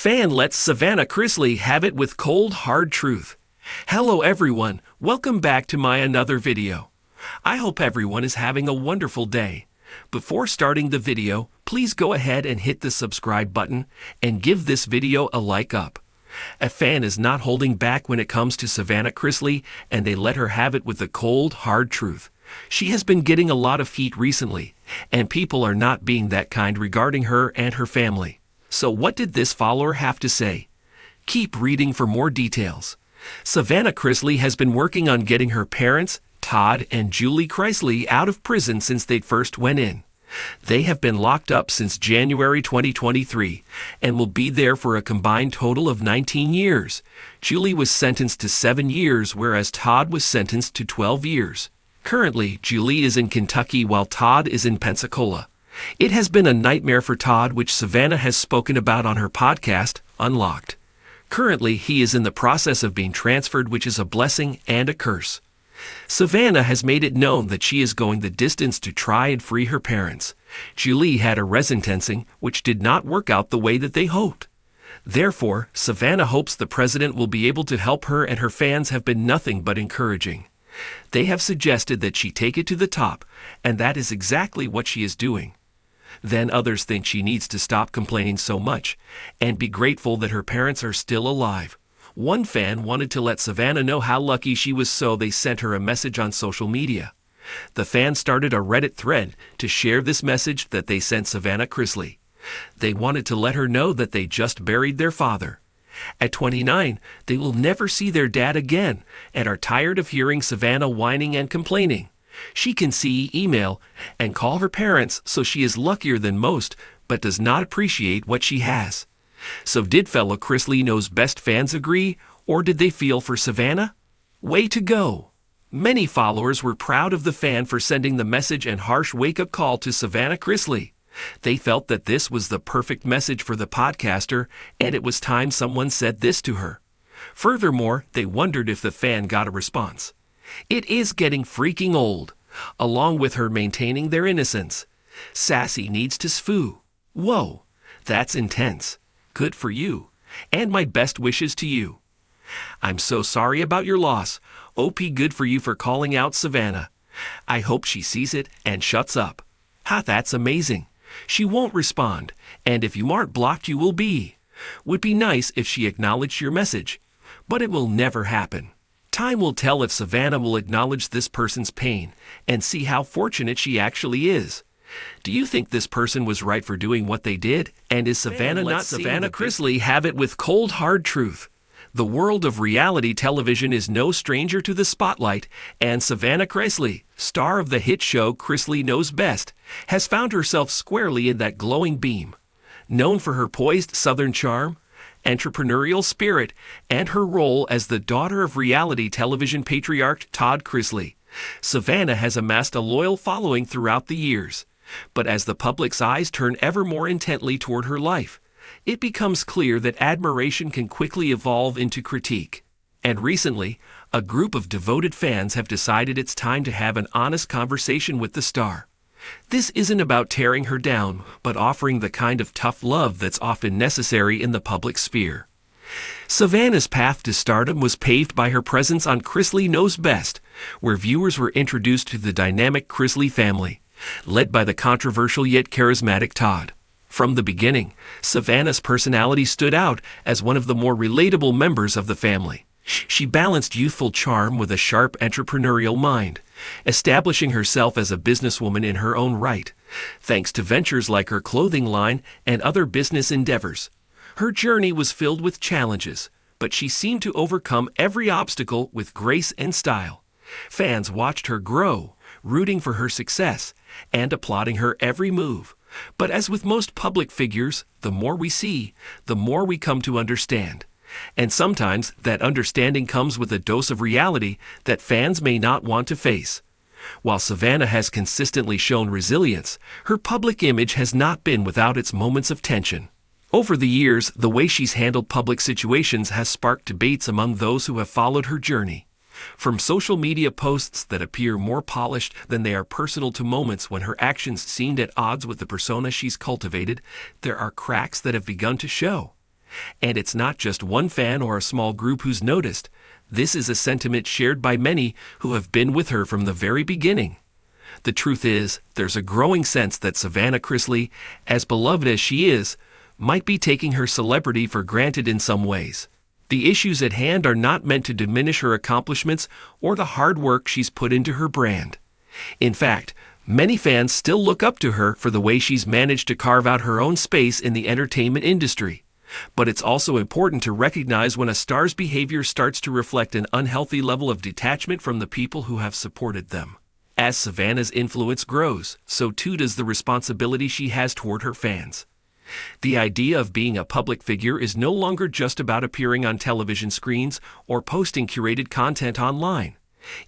Fan lets Savannah Chrisley have it with cold, hard truth. Hello everyone, welcome back to my another video. I hope everyone is having a wonderful day. Before starting the video, please go ahead and hit the subscribe button and give this video a like up. A fan is not holding back when it comes to Savannah Chrisley, and they let her have it with the cold, hard truth. She has been getting a lot of heat recently, and people are not being that kind regarding her and her family. So what did this follower have to say? Keep reading for more details. Savannah Chrisley has been working on getting her parents, Todd and Julie Chrisley, out of prison since they first went in. They have been locked up since January 2023 and will be there for a combined total of 19 years. Julie was sentenced to 7 years, whereas Todd was sentenced to 12 years. Currently, Julie is in Kentucky while Todd is in Pensacola. It has been a nightmare for Todd, which Savannah has spoken about on her podcast, Unlocked. Currently, he is in the process of being transferred, which is a blessing and a curse. Savannah has made it known that she is going the distance to try and free her parents. Julie had a resentencing, which did not work out the way that they hoped. Therefore, Savannah hopes the president will be able to help her, and her fans have been nothing but encouraging. They have suggested that she take it to the top, and that is exactly what she is doing. Then others think she needs to stop complaining so much and be grateful that her parents are still alive. One fan wanted to let Savannah know how lucky she was, so they sent her a message on social media. The fan started a Reddit thread to share this message that they sent Savannah Chrisley. They wanted to let her know that they just buried their father. At 29, they will never see their dad again and are tired of hearing Savannah whining and complaining. She can see, email, and call her parents, so she is luckier than most, but does not appreciate what she has. So did fellow Chrisley Knows Best fans agree, or did they feel for Savannah? Way to go! Many followers were proud of the fan for sending the message and harsh wake-up call to Savannah Chrisley. They felt that this was the perfect message for the podcaster, and it was time someone said this to her. Furthermore, they wondered if the fan got a response. It is getting freaking old, along with her maintaining their innocence. Sassy needs to sfoo. Whoa, that's intense. Good for you, and my best wishes to you. I'm so sorry about your loss. OP, good for you for calling out Savannah. I hope she sees it and shuts up. Ha, that's amazing. She won't respond, and if you aren't blocked, you will be. Would be nice if she acknowledged your message, but it will never happen. Time will tell if Savannah will acknowledge this person's pain and see how fortunate she actually is. Do you think this person was right for doing what they did? And is Savannah not Savannah Chrisley have it with cold, hard truth? The world of reality television is no stranger to the spotlight, and Savannah Chrisley, star of the hit show Chrisley Knows Best, has found herself squarely in that glowing beam. Known for her poised Southern charm, entrepreneurial spirit, and her role as the daughter of reality television patriarch Todd Chrisley, Savannah has amassed a loyal following throughout the years. But as the public's eyes turn ever more intently toward her life, it becomes clear that admiration can quickly evolve into critique. And recently, a group of devoted fans have decided it's time to have an honest conversation with the star. This isn't about tearing her down, but offering the kind of tough love that's often necessary in the public sphere. Savannah's path to stardom was paved by her presence on Chrisley Knows Best, where viewers were introduced to the dynamic Chrisley family, led by the controversial yet charismatic Todd. From the beginning, Savannah's personality stood out as one of the more relatable members of the family. She balanced youthful charm with a sharp entrepreneurial mind, establishing herself as a businesswoman in her own right, thanks to ventures like her clothing line and other business endeavors. Her journey was filled with challenges, but she seemed to overcome every obstacle with grace and style. Fans watched her grow, rooting for her success and applauding her every move. But as with most public figures, the more we see, the more we come to understand. And sometimes that understanding comes with a dose of reality that fans may not want to face. While Savannah has consistently shown resilience, her public image has not been without its moments of tension. Over the years, the way she's handled public situations has sparked debates among those who have followed her journey. From social media posts that appear more polished than they are personal to moments when her actions seemed at odds with the persona she's cultivated, there are cracks that have begun to show. And it's not just one fan or a small group who's noticed. This is a sentiment shared by many who have been with her from the very beginning. The truth is, there's a growing sense that Savannah Chrisley, as beloved as she is, might be taking her celebrity for granted in some ways. The issues at hand are not meant to diminish her accomplishments or the hard work she's put into her brand. In fact, many fans still look up to her for the way she's managed to carve out her own space in the entertainment industry. But it's also important to recognize when a star's behavior starts to reflect an unhealthy level of detachment from the people who have supported them. As Savannah's influence grows, so too does the responsibility she has toward her fans. The idea of being a public figure is no longer just about appearing on television screens or posting curated content online.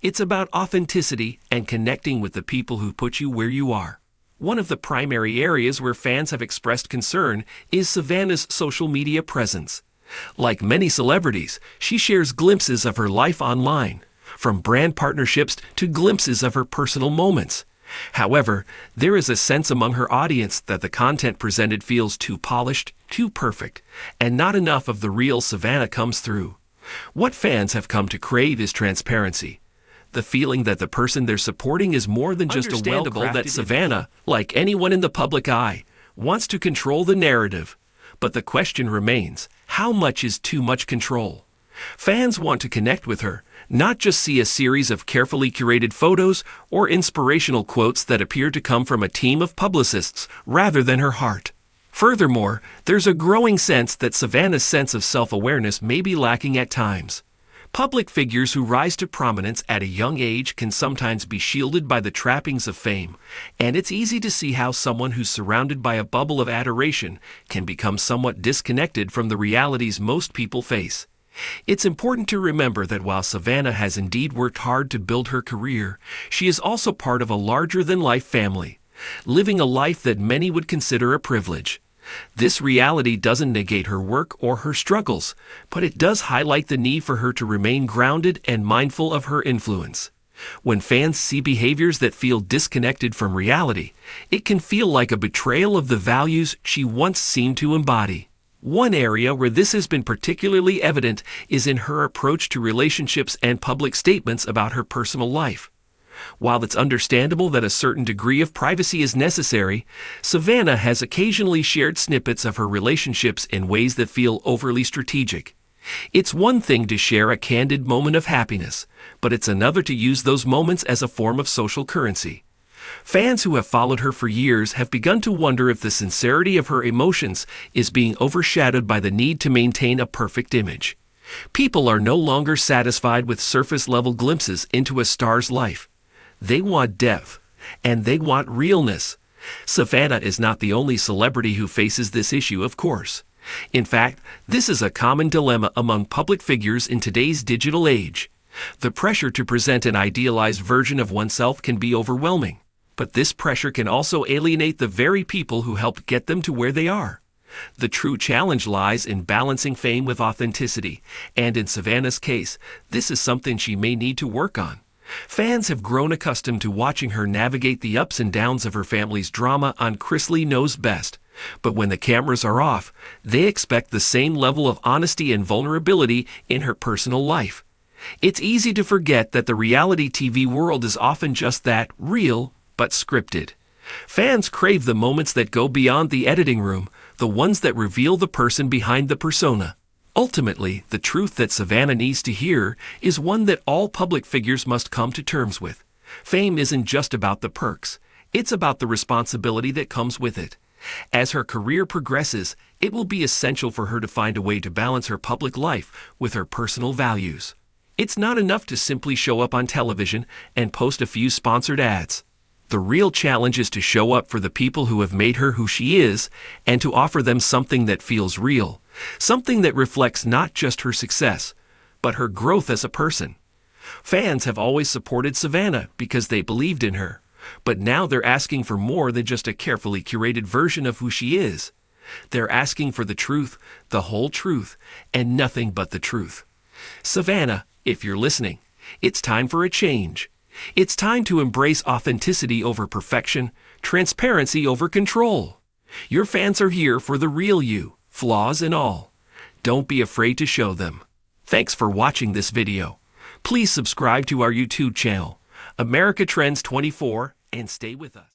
It's about authenticity and connecting with the people who put you where you are. One of the primary areas where fans have expressed concern is Savannah's social media presence. Like many celebrities, she shares glimpses of her life online, from brand partnerships to glimpses of her personal moments. However, there is a sense among her audience that the content presented feels too polished, too perfect, and not enough of the real Savannah comes through. What fans have come to crave is transparency. The feeling that the person they're supporting is more than just a well-crafted that Savannah, like anyone in the public eye, wants to control the narrative. But the question remains, how much is too much control? Fans want to connect with her, not just see a series of carefully curated photos or inspirational quotes that appear to come from a team of publicists rather than her heart. Furthermore, there's a growing sense that Savannah's sense of self-awareness may be lacking at times. Public figures who rise to prominence at a young age can sometimes be shielded by the trappings of fame, and it's easy to see how someone who's surrounded by a bubble of adoration can become somewhat disconnected from the realities most people face. It's important to remember that while Savannah has indeed worked hard to build her career, she is also part of a larger-than-life family, living a life that many would consider a privilege. This reality doesn't negate her work or her struggles, but it does highlight the need for her to remain grounded and mindful of her influence. When fans see behaviors that feel disconnected from reality, it can feel like a betrayal of the values she once seemed to embody. One area where this has been particularly evident is in her approach to relationships and public statements about her personal life. While it's understandable that a certain degree of privacy is necessary, Savannah has occasionally shared snippets of her relationships in ways that feel overly strategic. It's one thing to share a candid moment of happiness, but it's another to use those moments as a form of social currency. Fans who have followed her for years have begun to wonder if the sincerity of her emotions is being overshadowed by the need to maintain a perfect image. People are no longer satisfied with surface-level glimpses into a star's life. They want depth, and they want realness. Savannah is not the only celebrity who faces this issue, of course. In fact, this is a common dilemma among public figures in today's digital age. The pressure to present an idealized version of oneself can be overwhelming, but this pressure can also alienate the very people who helped get them to where they are. The true challenge lies in balancing fame with authenticity, and in Savannah's case, this is something she may need to work on. Fans have grown accustomed to watching her navigate the ups and downs of her family's drama on Chrisley Knows Best. But when the cameras are off, they expect the same level of honesty and vulnerability in her personal life. It's easy to forget that the reality TV world is often just that, real, but scripted. Fans crave the moments that go beyond the editing room, the ones that reveal the person behind the persona. Ultimately, the truth that Savannah needs to hear is one that all public figures must come to terms with. Fame isn't just about the perks. It's about the responsibility that comes with it. As her career progresses, it will be essential for her to find a way to balance her public life with her personal values. It's not enough to simply show up on television and post a few sponsored ads. The real challenge is to show up for the people who have made her who she is and to offer them something that feels real, something that reflects not just her success, but her growth as a person. Fans have always supported Savannah because they believed in her, but now they're asking for more than just a carefully curated version of who she is. They're asking for the truth, the whole truth, and nothing but the truth. Savannah, if you're listening, it's time for a change. It's time to embrace authenticity over perfection, transparency over control. Your fans are here for the real you, flaws and all. Don't be afraid to show them. Thanks for watching this video. Please subscribe to our YouTube channel, America Trends 24, and stay with us.